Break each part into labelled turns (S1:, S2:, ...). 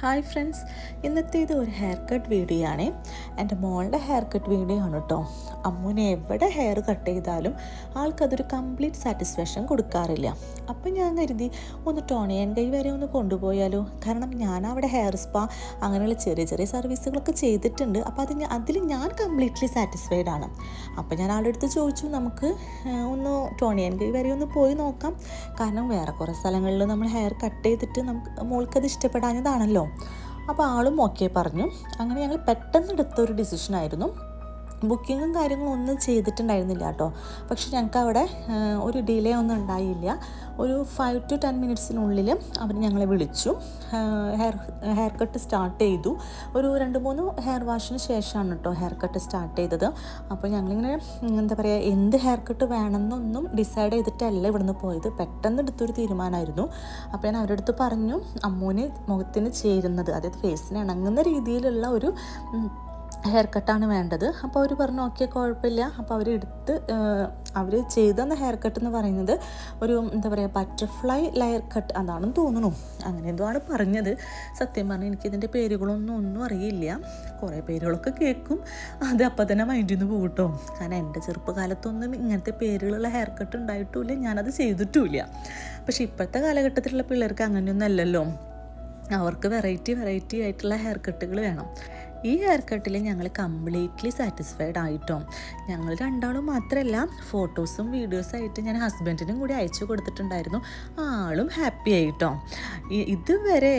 S1: Hi friends, ഇന്നത്തെ ഇത് ഒരു ഹെയർ കട്ട് വീഡിയോ ആണ്. എൻ്റെ മോളുടെ ഹെയർ കട്ട് വീഡിയോ ആണ് കേട്ടോ. അമ്മുവിനെ എവിടെ ഹെയർ കട്ട് ചെയ്താലും ആൾക്കതൊരു കംപ്ലീറ്റ് സാറ്റിസ്ഫാക്ഷൻ കൊടുക്കാറില്ല. അപ്പം ഞാൻ കരുതി ഒന്ന് ടോണിയൻ കൈ വരെ ഒന്ന് കൊണ്ടുപോയാലോ. കാരണം ഞാൻ അവിടെ ഹെയർ സ്പാ അങ്ങനെയുള്ള ചെറിയ ചെറിയ സർവീസുകളൊക്കെ ചെയ്തിട്ടുണ്ട്. അപ്പോൾ അതിൽ ഞാൻ കംപ്ലീറ്റ്ലി സാറ്റിസ്ഫൈഡ് ആണ്. അപ്പോൾ ഞാൻ ആളുടെ അടുത്ത് ചോദിച്ചു, നമുക്ക് ഒന്ന് ടോണിയൻ കൈ വരെ ഒന്ന് പോയി നോക്കാം. കാരണം വേറെ കുറേ സ്ഥലങ്ങളിൽ നമ്മൾ ഹെയർ കട്ട് ചെയ്തിട്ട് മോൾക്കത് ഇഷ്ടപ്പെടാഞ്ഞതാണല്ലോ. അപ്പോൾ ആളും ഓക്കെ പറഞ്ഞു. അങ്ങനെ ഞങ്ങൾ പെട്ടെന്ന് എടുത്തൊരു ഡിസിഷനായിരുന്നു. ബുക്കിങ്ങും കാര്യങ്ങളും ഒന്നും ചെയ്തിട്ടുണ്ടായിരുന്നില്ല കേട്ടോ. പക്ഷെ ഞങ്ങൾക്ക് അവിടെ ഒരു ഡിലേ ഒന്നും ഉണ്ടായില്ല. ഒരു 5 to 10 മിനിറ്റ്സിനുള്ളിൽ അവർ ഞങ്ങളെ വിളിച്ചു. ഹെയർ കട്ട് സ്റ്റാർട്ട് ചെയ്തു. ഒരു 2-3 ഹെയർ വാഷിന് ശേഷമാണ് കേട്ടോ ഹെയർ കട്ട് സ്റ്റാർട്ട് ചെയ്തത്. അപ്പോൾ ഞങ്ങളിങ്ങനെ എന്താ പറയുക, എന്ത് ഹെയർ കട്ട് വേണമെന്നൊന്നും ഡിസൈഡ് ചെയ്തിട്ടല്ല ഇവിടുന്ന് പോയത്. പെട്ടെന്ന് എടുത്തൊരു തീരുമാനമായിരുന്നു. അപ്പോൾ ഞാൻ അവരുടെ അടുത്ത് പറഞ്ഞു, അമ്മൂന് മുഖത്തിന് ചേരുന്നത്, അതായത് ഫേസിന് ഇണങ്ങുന്ന രീതിയിലുള്ള ഒരു ഹെയർ കട്ടാണ് വേണ്ടത്. അപ്പോൾ അവർ പറഞ്ഞു ഓക്കെ, കുഴപ്പമില്ല. അപ്പോൾ അവർ ചെയ്തു തന്ന ഹെയർ കട്ട് എന്ന് പറയുന്നത് ഒരു എന്താ പറയുക, ബട്ടർഫ്ലൈ ലെയർ കട്ട് അതാണെന്ന് തോന്നുന്നു. അങ്ങനെ എന്തോ ആണ് പറഞ്ഞത്. സത്യം പറഞ്ഞാൽ എനിക്കിതിൻ്റെ പേരുകളൊന്നും അറിയില്ല. കുറേ പേരുകളൊക്കെ കേൾക്കും, അത് അപ്പം തന്നെ മൈൻഡിൽ നിന്ന് പോകും കേട്ടോ. കാരണം എൻ്റെ ചെറുപ്പകാലത്തൊന്നും ഇങ്ങനത്തെ പേരുകളുള്ള ഹെയർ കട്ട് ഉണ്ടായിട്ടുമില്ല, ഞാനത് ചെയ്തിട്ടുമില്ല. പക്ഷേ ഇപ്പോഴത്തെ കാലഘട്ടത്തിലുള്ള പിള്ളേർക്ക് അങ്ങനെയൊന്നും അല്ലല്ലോ. അവർക്ക് വെറൈറ്റി ആയിട്ടുള്ള ഹെയർ കട്ടുകൾ വേണം. ഈ ഹെയർ കട്ടിൽ ഞങ്ങൾ കംപ്ലീറ്റ്ലി സാറ്റിസ്ഫൈഡ് ആയിട്ടോ. ഞങ്ങൾ രണ്ടാളും മാത്രമല്ല, ഫോട്ടോസും വീഡിയോസായിട്ട് ഞാൻ ഹസ്ബൻഡിനും കൂടി അയച്ചു കൊടുത്തിട്ടുണ്ടായിരുന്നു. ആളും ഹാപ്പി ആയിട്ടോ. ഇതുവരെ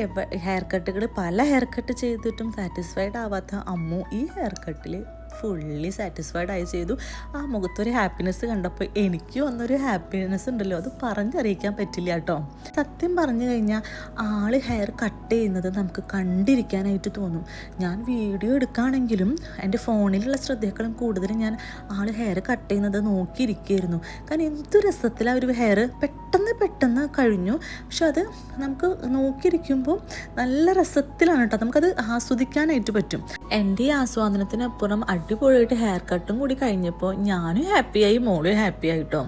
S1: പല ഹെയർ കട്ട് ചെയ്തിട്ടും സാറ്റിസ്ഫൈഡ് ആവാത്ത അമ്മു ഈ ഹെയർ കട്ടിൽ ഫുള്ളി സാറ്റിസ്ഫൈഡ് ആയി ചെയ്തു. ആ മുഖത്തൊരു ഹാപ്പിനെസ് കണ്ടപ്പോൾ എനിക്ക് വന്നൊരു ഹാപ്പിനെസ് ഉണ്ടല്ലോ, അത് പറഞ്ഞറിയിക്കാൻ പറ്റില്ല കേട്ടോ. സത്യം പറഞ്ഞു കഴിഞ്ഞാൽ ആൾ ഹെയർ കട്ട് ചെയ്യുന്നത് നമുക്ക് കണ്ടിരിക്കാനായിട്ട് തോന്നും. ഞാൻ വീഡിയോ എടുക്കുകയാണെങ്കിലും എൻ്റെ ഫോണിലുള്ള ശ്രദ്ധയെക്കാളും കൂടുതൽ ഞാൻ ആൾ ഹെയർ കട്ട് ചെയ്യുന്നത് നോക്കിയിരിക്കുകയായിരുന്നു. കാരണം എന്ത് രസത്തിലാണ് ഒരു ഹെയർ പെട്ടെന്ന് കഴിഞ്ഞു. പക്ഷെ അത് നമുക്ക് നോക്കിയിരിക്കുമ്പോൾ നല്ല രസത്തിലാണ് കേട്ടോ, നമുക്കത് ആസ്വദിക്കാനായിട്ട് പറ്റും. എൻ്റെ ഈ ആസ്വാദനത്തിനപ്പുറം അടിപൊളിയായിട്ട് ഹെയർ കട്ടും കൂടി കഴിഞ്ഞപ്പോൾ ഞാനും ഹാപ്പിയായി, മോളും ഹാപ്പിയായി കേട്ടോ.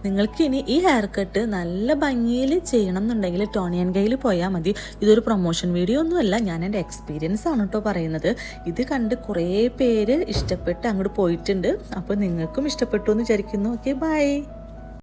S1: നിങ്ങൾക്ക് ഇനി ഈ ഹെയർ കട്ട് നല്ല ഭംഗിയിൽ ചെയ്യണം എന്നുണ്ടെങ്കിൽ ടോണിയൻ കൈയിൽ പോയാൽ മതി. ഇതൊരു പ്രൊമോഷൻ വീഡിയോ ഒന്നുമല്ല, ഞാൻ എൻ്റെ എക്സ്പീരിയൻസ് ആണ് കേട്ടോ പറയുന്നത്. ഇത് കണ്ട് കുറേ പേര് ഇഷ്ടപ്പെട്ട് അങ്ങോട്ട് പോയിട്ടുണ്ട്. അപ്പോൾ നിങ്ങൾക്കും ഇഷ്ടപ്പെട്ടു എന്ന് വിചാരിക്കുന്നു. Okay, by.